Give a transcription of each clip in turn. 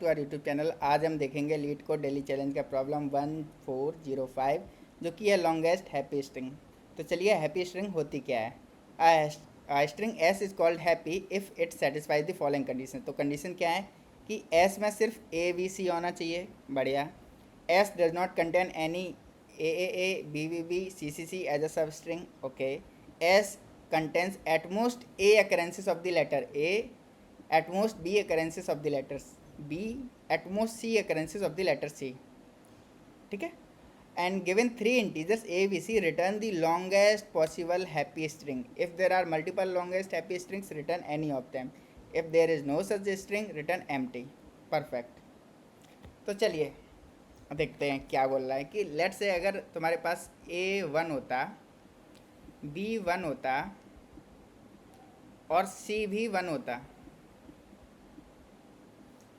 To our YouTube channel. आज हम देखेंगे लीड कोड डेली चैलेंज का प्रॉब्लम 1405 जो कि है लॉन्गेस्ट हैप्पी स्ट्रिंग। तो चलिए, हैप्पी स्ट्रिंग होती क्या है। String S is called happy if it satisfies the following condition. तो कंडीशन क्या है कि एस में सिर्फ ए बी सी होना चाहिए। बढ़िया। S does not contain any a b b b c c c as a sub string. Okay. S contains at most a occurrences of the letter A, at most b occurrences of the letters B, at most c occurrences of the letter C। ठीक है। and given three integers a b c, return the longest possible happy string. If there are multiple longest happy strings, return any of them. If there is no such string, return empty। perfect। तो चलिए देखते हैं क्या बोल रहा है कि late से अगर तुम्हारे पास A1 होता, B1 होता और C भी 1 होता,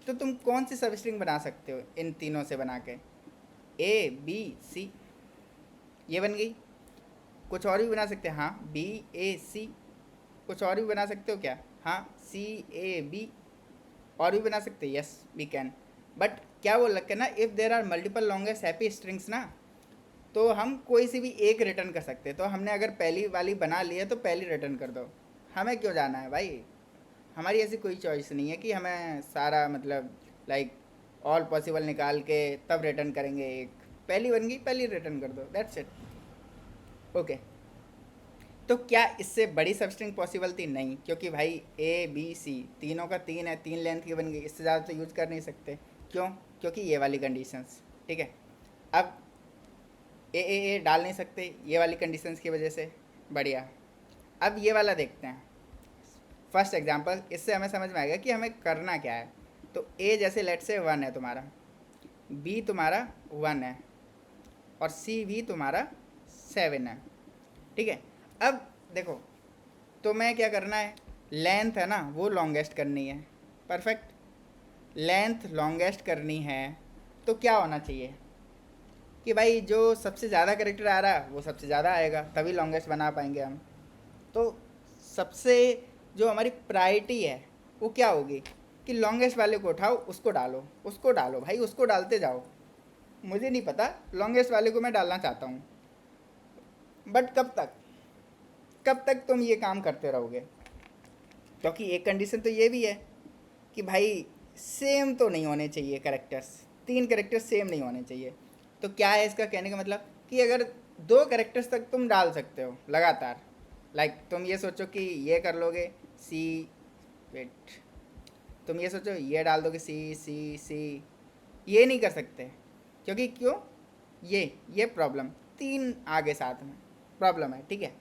तो तुम कौन सी सब स्ट्रिंग बना सकते हो इन तीनों से बना के। ए बी सी, ये बन गई। कुछ और भी बना सकते हैं, हाँ बी ए सी। कुछ और भी बना सकते हो क्या, हाँ सी ए बी। और भी बना सकते हैं, यस वी कैन। बट क्या बोल रखे ना, if there are multiple longest happy strings ना, तो हम कोई सी भी एक रिटर्न कर सकते हैं। तो हमने अगर पहली वाली बना ली है तो पहली रिटर्न कर दो। हमें क्यों जाना है भाई, हमारी ऐसी कोई चॉइस नहीं है कि हमें सारा मतलब लाइक ऑल पॉसिबल निकाल के तब रिटर्न करेंगे एक। पहली बन गई, पहली रिटर्न कर दो, दैट्स इट। ओके। तो क्या इससे बड़ी सबस्ट्रिंग पॉसिबल थी? नहीं, क्योंकि भाई ए बी सी तीनों का तीन है, तीन लेंथ की बन गई, इससे ज़्यादा तो यूज़ कर नहीं सकते। क्यों? क्योंकि ये वाली कंडीशंस। ठीक है। अब ए डाल नहीं सकते ये वाली कंडीशंस की वजह से। बढ़िया। अब ये वाला देखते हैं, फर्स्ट एग्जांपल। इससे हमें समझ में आएगा कि हमें करना क्या है। तो ए जैसे लेट से 1 है तुम्हारा, बी तुम्हारा 1 है और सी भी तुम्हारा 7 है। ठीक है। अब देखो, तो मैं क्या करना है, लेंथ है ना वो लॉन्गेस्ट करनी है। परफेक्ट। लेंथ लॉन्गेस्ट करनी है तो क्या होना चाहिए कि भाई जो सबसे ज़्यादा करेक्टर आ रहा है वो सबसे ज़्यादा आएगा, तभी लॉन्गेस्ट बना पाएंगे हम। तो सबसे जो हमारी प्रायोरिटी है वो क्या होगी कि लॉन्गेस्ट वाले को उठाओ, उसको डालो, उसको डालो भाई, उसको डालते जाओ। मुझे नहीं पता, लॉन्गेस्ट वाले को मैं डालना चाहता हूँ। बट कब तक, कब तक तुम ये काम करते रहोगे? क्योंकि एक कंडीशन तो ये भी है कि भाई सेम तो नहीं होने चाहिए करेक्टर्स, तीन करेक्टर्स सेम नहीं होने चाहिए। तो क्या है इसका कहने का मतलब कि अगर दो करेक्टर्स तक तुम डाल सकते हो लगातार, लाइक तुम ये सोचो कि ये कर लोगे सी, वेट, तुम ये सोचो ये डाल दोगे सी सी सी, ये नहीं कर सकते। क्योंकि क्यों? ये प्रॉब्लम, तीन आगे साथ में प्रॉब्लम है। ठीक है।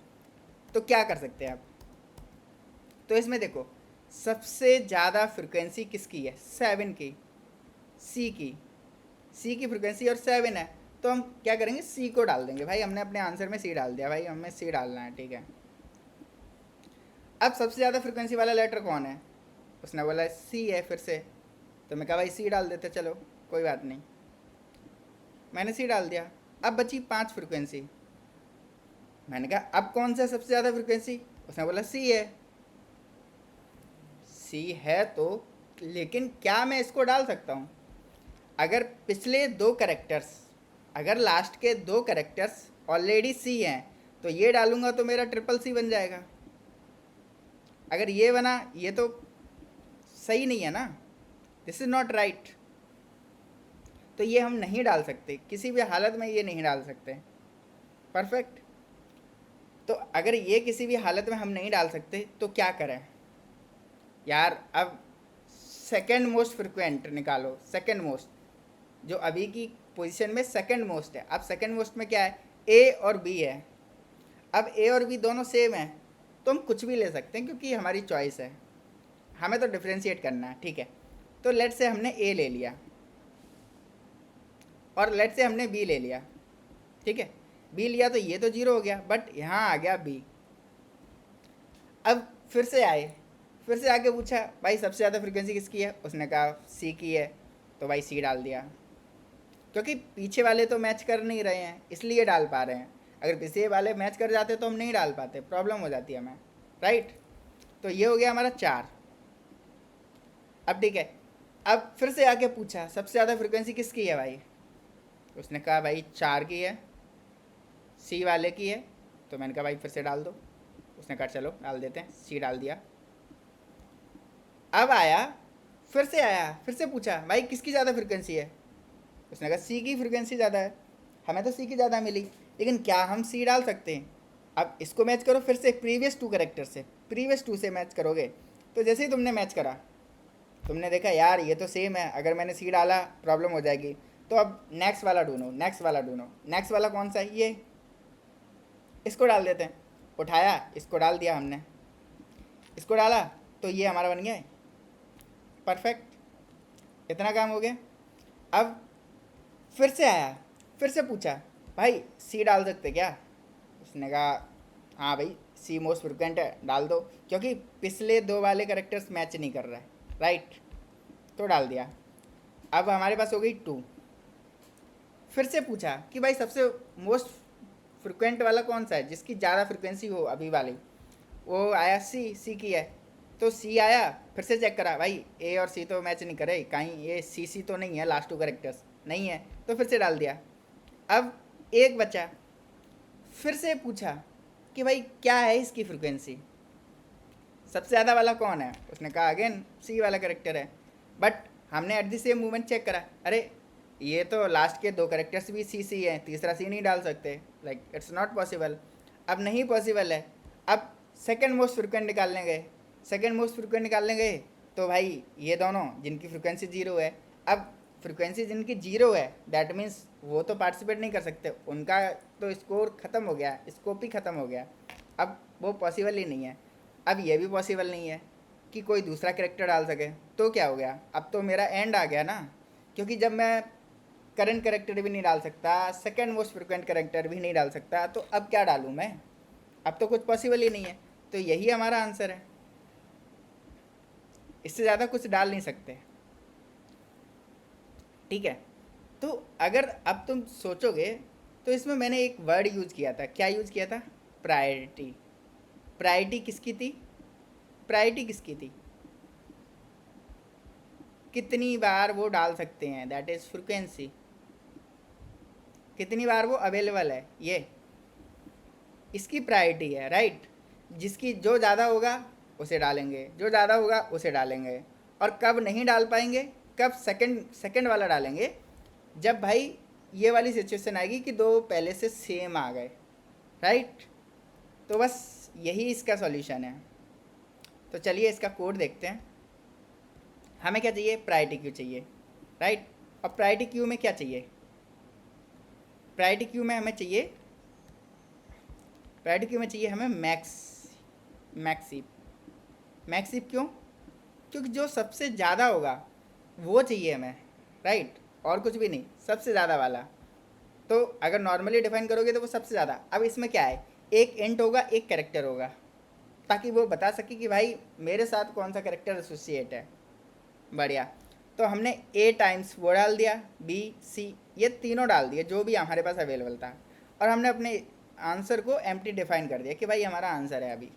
तो क्या कर सकते हैं आप? तो इसमें देखो, सबसे ज़्यादा फ्रिक्वेंसी किसकी है? 7 की, सी की। सी की फ्रिक्वेंसी और 7 है, तो हम क्या करेंगे, सी को डाल देंगे। भाई हमने अपने आंसर में सी डाल दिया, भाई हमें सी डालना है। ठीक है। अब सबसे ज़्यादा फ्रिक्वेंसी वाला लेटर कौन है? उसने बोला सी है फिर से। तो मैं कहा भाई सी डाल देते, चलो कोई बात नहीं, मैंने सी डाल दिया। अब बची 5 फ्रिक्वेंसी। मैंने कहा अब कौन सा सबसे ज़्यादा फ्रिक्वेंसी? उसने बोला सी है। सी है तो, लेकिन क्या मैं इसको डाल सकता हूँ? अगर पिछले दो करेक्टर्स, अगर लास्ट के दो करेक्टर्स ऑलरेडी सी हैं तो ये डालूंगा तो मेरा ट्रिपल सी बन जाएगा। अगर ये बना, ये तो सही नहीं है ना, दिस इज़ नॉट राइट। तो ये हम नहीं डाल सकते, किसी भी हालत में ये नहीं डाल सकते। परफेक्ट। तो अगर ये किसी भी हालत में हम नहीं डाल सकते तो क्या करें यार? अब सेकेंड मोस्ट फ्रिक्वेंट निकालो, सेकेंड मोस्ट, जो अभी की पोजीशन में सेकेंड मोस्ट है। अब सेकेंड मोस्ट में क्या है, ए और बी है। अब ए और बी दोनों सेम है तो हम कुछ भी ले सकते हैं क्योंकि हमारी चॉइस है, हमें तो डिफ्रेंशिएट करना है। ठीक है। तो लेट से हमने ए ले लिया और लेट से हमने बी ले लिया। ठीक है। बी लिया तो ये तो जीरो हो गया, बट यहाँ आ गया बी। अब फिर से आए, फिर से आके पूछा भाई सबसे ज़्यादा फ्रिक्वेंसी किसकी है? उसने कहा सी की है, तो भाई सी डाल दिया। क्योंकि पीछे वाले तो मैच कर नहीं रहे हैं इसलिए डाल पा रहे हैं। अगर पीछे वाले मैच कर जाते तो हम नहीं डाल पाते, प्रॉब्लम हो जाती है हमें, राइट। तो ये हो गया हमारा 4। अब ठीक है, अब फिर से आके पूछा सबसे ज़्यादा फ्रिक्वेंसी किसकी है भाई, उसने कहा भाई 4 की है, सी वाले की है। तो मैंने कहा भाई फिर से डाल दो। उसने कहा चलो डाल देते हैं, सी डाल दिया। अब आया, फिर से आया, फिर से पूछा भाई किसकी ज़्यादा फ्रिक्वेंसी है। उसने कहा सी की फ्रिक्वेंसी ज़्यादा है, हमें तो सी की ज़्यादा मिली, लेकिन क्या हम सी डाल सकते हैं। अब इसको मैच करो फिर से प्रीवियस 2 करेक्टर से, प्रीवियस 2 से मैच करोगे। तो जैसे ही तुमने मैच करा, तुमने देखा यार ये तो सेम है, अगर मैंने सी डाला प्रॉब्लम हो जाएगी। तो अब नेक्स्ट वाला ढूंढो, नेक्स्ट वाला ढूंढो। नेक्स्ट वाला कौन सा है, ये, इसको डाल देते हैं। उठाया, इसको डाल दिया हमने, इसको डाला, तो ये हमारा बन गया है परफेक्ट। इतना काम हो गया। अब फिर से आया, फिर से पूछा भाई सी डाल सकते क्या। उसने कहा हाँ भाई सी मोस्ट फ्रिक्वेंट है, डाल दो, क्योंकि पिछले 2 वाले करेक्टर्स मैच नहीं कर रहा है, राइट। तो डाल दिया। अब हमारे पास हो गई 2। फिर से पूछा कि भाई सबसे मोस्ट फ्रिक्वेंट वाला कौन सा है, जिसकी ज़्यादा फ्रिक्वेंसी हो अभी वाली। वो आया सी, सी की है। तो सी आया, फिर से चेक करा भाई ए और सी तो मैच नहीं करे, कहीं ये सी तो नहीं है, लास्ट 2 करेक्टर्स नहीं है, तो फिर से डाल दिया। अब एक बचा, फिर से पूछा कि भाई क्या है इसकी फ्रिक्वेंसी, सबसे ज़्यादा वाला कौन है। उसने कहा अगेन सी वाला करेक्टर है। बट हमने at the same movement check करा, अरे ये तो लास्ट के 2 करेक्टर्स भी सी सी हैं, तीसरा सी नहीं डाल सकते, लाइक इट्स नॉट पॉसिबल। अब नहीं पॉसिबल है। अब सेकेंड मोस्ट फ्रिक्वेंट निकालने गए, सेकेंड मोस्ट फ्रिक्वेंट निकालने गए, तो भाई ये दोनों जिनकी फ्रिक्वेंसी 0 है, अब फ्रिक्वेंसी जिनकी 0 है दैट मीन्स वो तो पार्टिसिपेट नहीं कर सकते, उनका तो स्कोर ख़त्म हो गया, स्कोप ही ख़त्म हो गया। अब वो पॉसिबल ही नहीं है। अब ये भी पॉसिबल नहीं है कि कोई दूसरा करेक्टर डाल सके। तो क्या हो गया, अब तो मेरा एंड आ गया ना, क्योंकि जब मैं करंट करेक्टर भी नहीं डाल सकता, सेकेंड मोस्ट फ्रिक्वेंट करेक्टर भी नहीं डाल सकता, तो अब क्या डालूँ मैं, अब तो कुछ पॉसिबल ही नहीं है। तो यही हमारा आंसर है, इससे ज़्यादा कुछ डाल नहीं सकते, ठीक है। तो अगर अब तुम सोचोगे तो इसमें मैंने एक वर्ड यूज़ किया था, क्या यूज़ किया था, प्रायोरिटी। प्रायोरिटी किसकी थी, प्रायोरिटी किसकी थी, कितनी बार वो डाल सकते हैं, दैट इज़ फ्रिक्वेंसी, कितनी बार वो अवेलेबल है, ये इसकी प्रायोरिटी है, राइट। जिसकी जो ज़्यादा होगा उसे डालेंगे, जो ज़्यादा होगा उसे डालेंगे। और कब नहीं डाल पाएंगे, कब सेकंड सेकंड वाला डालेंगे, जब भाई ये वाली सिचुएशन आएगी कि 2 पहले से सेम आ गए, राइट। तो बस यही इसका सॉल्यूशन है। तो चलिए इसका कोड देखते हैं। हमें क्या चाहिए, प्रायोरिटी क्यू चाहिए, राइट। और प्रायोरिटी क्यू में क्या चाहिए, प्रायोरिटी क्यू में हमें चाहिए, प्रायोरिटी क्यू में चाहिए हमें मैक्सिप। मैक्सिप क्यों, क्योंकि जो सबसे ज़्यादा होगा वो चाहिए हमें, राइट, और कुछ भी नहीं, सबसे ज़्यादा वाला। तो अगर नॉर्मली डिफाइन करोगे तो वो सबसे ज़्यादा। अब इसमें क्या है, एक इंट होगा, एक कैरेक्टर होगा, ताकि वो बता सके कि भाई मेरे साथ कौन सा कैरेक्टर एसोसिएट है। बढ़िया। तो हमने ए टाइम्स वो डाल दिया, बी सी ये तीनों डाल दिए जो भी हमारे पास अवेलेबल था, और हमने अपने आंसर को एम्प्टी डिफाइन कर दिया कि भाई हमारा आंसर है। अभी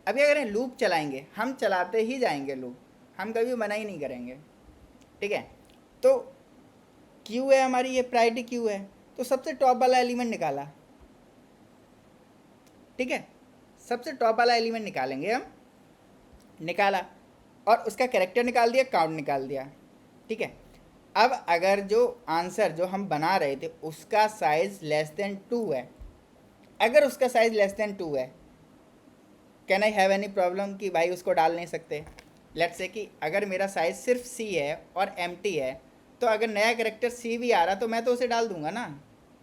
अभी अगर लूप चलाएंगे, हम चलाते ही जाएंगे लूप, हम कभी मना ही नहीं करेंगे, ठीक है। तो क्यू है हमारी, ये प्रायोरिटी क्यू है, तो सबसे टॉप वाला एलिमेंट निकाला, ठीक है, सबसे टॉप वाला एलिमेंट निकालेंगे हम, निकाला, और उसका कैरेक्टर निकाल दिया, काउंट निकाल दिया, ठीक है। अब अगर जो आंसर जो हम बना रहे थे उसका साइज लेस देन 2 है, अगर उसका साइज लेस देन 2 है, can I have any problem कि भाई उसको डाल नहीं सकते। लेट्स से कि अगर मेरा साइज सिर्फ सी है और एम्प्टी है, तो अगर नया करेक्टर सी भी आ रहा तो मैं तो उसे डाल दूंगा ना।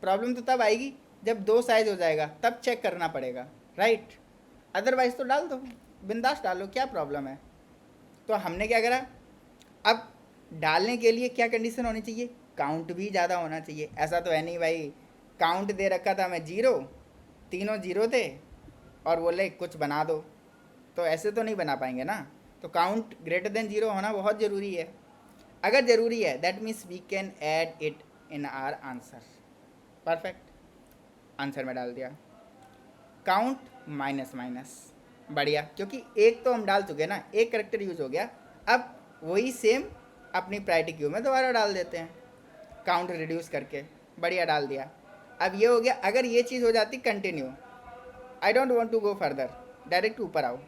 प्रॉब्लम तो तब आएगी जब 2 साइज हो जाएगा, तब चेक करना पड़ेगा, राइट। अदरवाइज तो डाल दो, बिंदास डालो, क्या प्रॉब्लम है। तो हमने क्या करा, अब डालने के लिए क्या कंडीशन होनी चाहिए, काउंट भी ज़्यादा होना चाहिए। ऐसा तो है नहीं भाई, काउंट दे रखा था मैं 0, तीनों 0 थे, और बोले कुछ बना दो, तो ऐसे तो नहीं बना पाएंगे ना। तो काउंट ग्रेटर देन 0 होना बहुत ज़रूरी है। अगर ज़रूरी है that means we can add it in our answer. Perfect, answer में डाल दिया काउंट माइनस माइनस, बढ़िया, क्योंकि एक तो हम डाल चुके ना, एक करेक्टर यूज हो गया। अब वही सेम अपनी प्रायोरिटी क्यू में दोबारा डाल देते हैं, काउंट रिड्यूस करके, बढ़िया डाल दिया। अब ये हो गया। अगर ये चीज़ हो जाती continue, I don't want to go further, direct ऊपर आओ,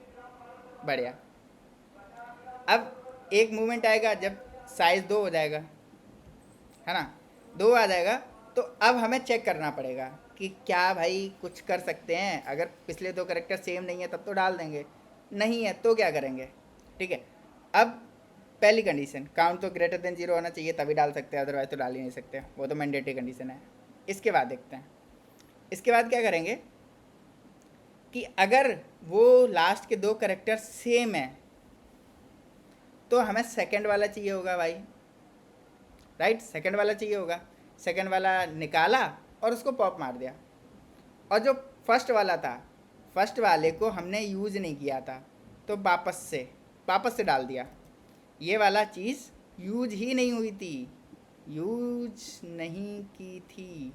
बढ़िया। अब एक मूवमेंट आएगा जब साइज 2 हो जाएगा, है ना, 2 आ जाएगा, तो अब हमें चेक करना पड़ेगा कि क्या भाई कुछ कर सकते हैं। अगर पिछले 2 करेक्टर सेम नहीं है तब तो डाल देंगे, नहीं है तो क्या करेंगे, ठीक है। अब पहली कंडीशन, काउंट तो ग्रेटर देन 0 होना चाहिए, तभी डाल सकते हैं, अदरवाइज तो डाल ही नहीं सकते, वो तो मैंडेटरी कंडीशन है। इसके बाद देखते हैं, इसके बाद क्या करेंगे कि अगर वो लास्ट के 2 करेक्टर सेम है तो हमें सेकंड वाला चाहिए होगा भाई, राइट, सेकंड वाला चाहिए होगा। सेकंड वाला निकाला और उसको पॉप मार दिया। और जो फर्स्ट वाला था, फर्स्ट वाले को हमने यूज़ नहीं किया था, तो वापस से डाल दिया। ये वाला चीज़ यूज ही नहीं हुई थी, यूज नहीं की थी,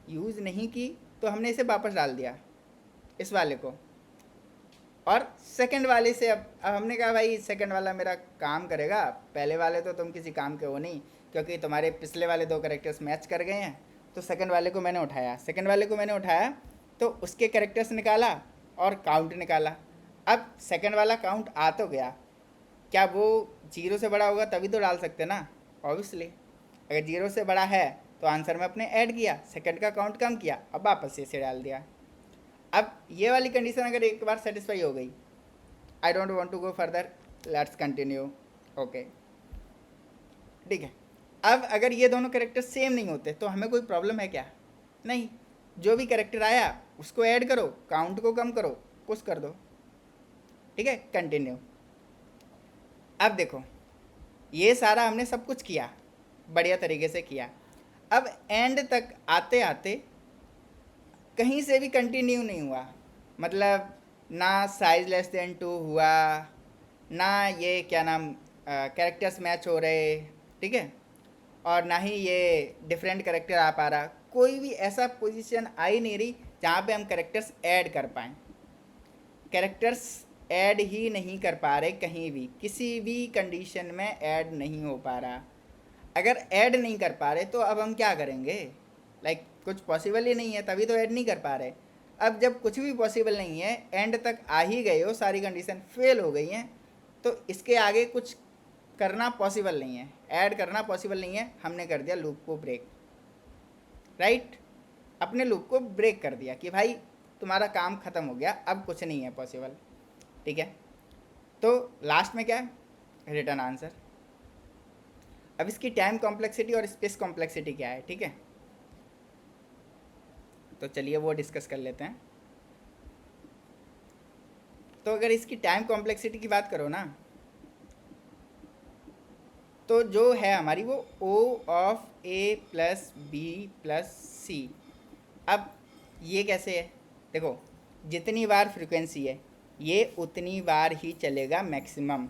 यूज़ नहीं की, तो हमने इसे वापस डाल दिया इस वाले को। और सेकंड वाले से अब हमने कहा भाई सेकंड वाला मेरा काम करेगा, पहले वाले तो तुम किसी काम के हो नहीं, क्योंकि तुम्हारे पिछले वाले 2 कैरेक्टर्स मैच कर गए हैं। तो सेकंड वाले को मैंने उठाया, तो उसके कैरेक्टर्स निकाला और काउंट निकाला। अब सेकंड वाला काउंट आ तो गया, क्या वो 0 से बड़ा होगा तभी तो डाल सकते ना, ऑब्वियसली। अगर 0 से बड़ा है तो आंसर में अपने ऐड किया, सेकंड का काउंट कम किया, अब वापस से इसे डाल दिया। अब ये वाली कंडीशन अगर एक बार सेटिस्फाई हो गई, I don't want to go further, let's continue, okay, ठीक है। अब अगर ये दोनों कैरेक्टर सेम नहीं होते तो हमें कोई प्रॉब्लम है क्या, नहीं। जो भी कैरेक्टर आया उसको ऐड करो, काउंट को कम करो, कुछ कर दो, ठीक है, कंटिन्यू। अब देखो, ये सारा हमने सब कुछ किया, बढ़िया तरीके से किया। अब एंड तक आते आते कहीं से भी कंटिन्यू नहीं हुआ, मतलब ना साइज लेस देन 2 हुआ, ना ये क्या नाम कैरेक्टर्स मैच हो रहे, ठीक है, और ना ही ये डिफरेंट कैरेक्टर आ पा रहा, कोई भी ऐसा पोजीशन आ ही नहीं रही जहाँ पे हम कैरेक्टर्स ऐड कर पाएँ। कैरेक्टर्स ऐड ही नहीं कर पा रहे, कहीं भी किसी भी कंडीशन में ऐड नहीं हो पा रहा। अगर ऐड नहीं कर पा रहे तो अब हम क्या करेंगे, लाइक कुछ पॉसिबल ही नहीं है, तभी तो ऐड नहीं कर पा रहे। अब जब कुछ भी पॉसिबल नहीं है, एंड तक आ ही गए हो, सारी कंडीशन फेल हो गई हैं, तो इसके आगे कुछ करना पॉसिबल नहीं है, ऐड करना पॉसिबल नहीं है। हमने कर दिया लूप को ब्रेक, राइट, अपने लूप को ब्रेक कर दिया कि भाई तुम्हारा काम ख़त्म हो गया, अब कुछ नहीं है पॉसिबल, ठीक है। तो लास्ट में क्या है, रिटर्न आंसर। अब इसकी टाइम कॉम्प्लेक्सिटी और स्पेस कॉम्प्लेक्सिटी क्या है, ठीक है, तो चलिए वो डिस्कस कर लेते हैं। तो अगर इसकी टाइम कॉम्प्लेक्सिटी की बात करो ना, तो जो है हमारी वो O of A plus B plus C. अब ये कैसे है, देखो जितनी बार फ्रीक्वेंसी है ये उतनी बार ही चलेगा मैक्सिमम,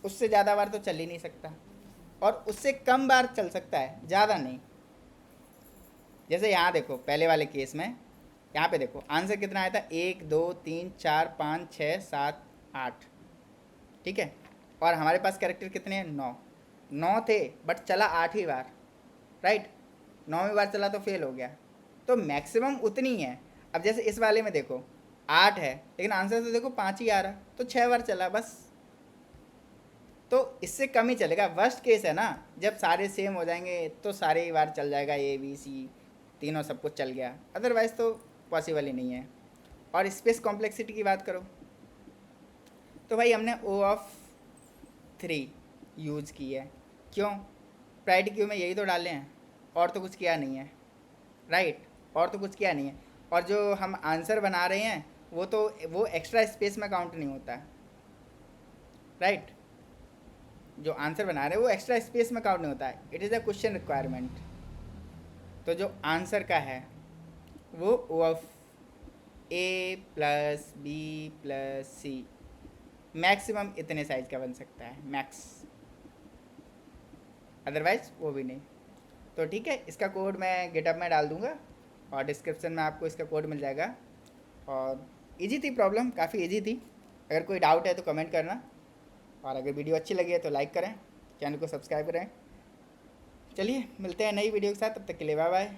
उससे ज़्यादा बार तो चल ही नहीं सकता, और उससे कम बार चल सकता है, ज़्यादा नहीं। जैसे यहाँ देखो पहले वाले केस में, यहाँ पे देखो आंसर कितना आया था, 1 2 3 4 5 6 7 8, ठीक है, और हमारे पास कैरेक्टर कितने हैं, 9 थे, बट चला 8 ही बार, राइट, 9वीं बार चला तो फेल हो गया, तो मैक्सिमम उतनी है। अब जैसे इस वाले में देखो 8 है, लेकिन आंसर तो देखो 5 ही आ रहा, तो 6 बार चला बस, तो इससे कम ही चलेगा। वर्स्ट केस है ना, जब सारे सेम हो जाएंगे तो सारे ही बार चल जाएगा, A B C तीनों सब कुछ चल गया, अदरवाइज़ तो पॉसिबल ही नहीं है। और स्पेस कॉम्प्लेक्सिटी की बात करो तो भाई हमने O ऑफ 3 यूज़ की है, क्यों, प्रायोरिटी क्यू में यही तो डाले हैं, और तो कुछ किया नहीं है, राइट, और तो कुछ किया नहीं है। और जो हम आंसर बना रहे हैं वो एक्स्ट्रा स्पेस में काउंट नहीं होता है, राइट, जो आंसर बना रहे हैं वो एक्स्ट्रा स्पेस में काउंट नहीं होता है, it is a question requirement. तो जो आंसर का है वो O of A plus B plus C maximum इतने साइज का बन सकता है, मैक्स, अदरवाइज वो भी नहीं। तो ठीक है, इसका कोड मैं गिटहब में डाल दूंगा और डिस्क्रिप्शन में आपको इसका कोड मिल जाएगा। और इजी थी प्रॉब्लम, काफ़ी इजी थी, अगर कोई डाउट है तो कमेंट करना। और अगर वीडियो अच्छी लगी है तो लाइक करें, चैनल को सब्सक्राइब करें। चलिए मिलते हैं नई वीडियो के साथ, तब तक के लिए बाय बाय।